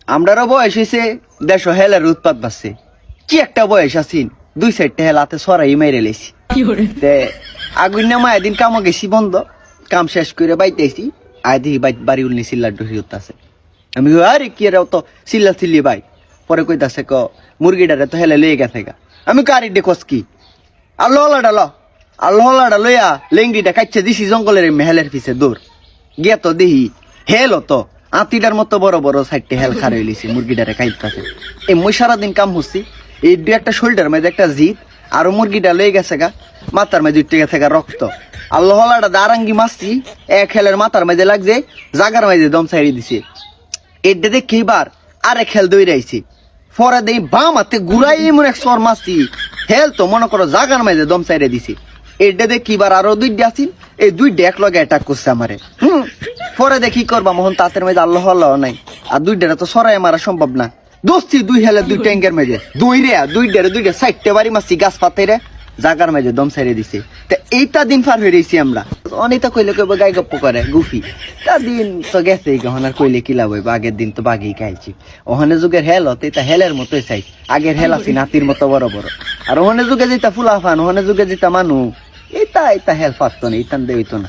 আমরারও বয়স হয়েছে, দেশ হেলের উৎপাত বাড়ছে। কি একটা বয়স আছিন, 2-4টা হেল হাতে সরাই মেরে লেছি। আগুন নামা এদিন কামো গেছি বন্ধ, কাম শেষ করে বাইতেছি, আয় দেখি বাড়ি উল্লি চিল্লার ডুহি উঠতেছে। আমি আরে কি রে তো চিল্লা চিল্লি ভাই। পরে কইতাছে ক মুরগিটারে তো হেলে লয়ে গেছে গা। আমি কারি দেখোস কি আল্লাহটা লইয়া লেঙ্গিটা কাইছে দিছি জঙ্গলের মেহেলের পিছে দৌড় গিয়া তো দেখি হেল তো আতিটার মতো বড় বড় 4টে হেল খার হইলিছি মুরগিটারে খাইতেছে। এই মই সারাদিন কাম হচ্ছি, এই দু একটা শোল্ডার মাঝে একটা জিত আর মুরগিটা লয়ে গেছে গা, মাথার মাঝে উঠে গেছে গা রক্ত। আল্লাহটা দারাঙ্গি মারছি, এক হেলের মাথার মাঝে লাগছে, জাগার মাঝে দম ছাড়ি দিছে। এটা দেখে এবার আরে খেল দৌড়াইছি, পরে দেই বাম হাতে ঘুরাই এমন এক সর মারছি, হেল তো মনে করো জাগার মাঝে দম ছাড়িয়ে দিছি। এটা দেখি এবার আরো 2টা আসিন, এই 2টা এক লগে অ্যাটাক করছে আমারে। পরে দেখি করবা মোহন তাঁতের মাঝে আল্লাহ নাই, আর 2টারে তো সরাই মারা সম্ভব না। দোস্তি 2 হেলে 2 ট্যাঙ্কের মাঝে 2টা 4টে বাড়ি মারছি গাছ পাতাইরে, জাগার মাঝে দম ছাড়িয়ে দিছে। তা এইটা দিন পার হয়ে রয়েছি আমরা। অনেকটা কইলে কইব গাই গপ্প করে গুফি, তা দিন তো গেছে গহন আর কইলে কি লাভ হইব। আগের দিন তো বাঘেই খাইছি, ওখানে যুগের হেল হতে এটা হেলের মতোই চাই। আগের হেল আছি নাতির মতো বড় বড়, আর ওখানে যুগে যেটা ফুলা ফান, ওখানে যুগে যেটা মানু এটা হেল পারতো না, ইতান দেইতো না।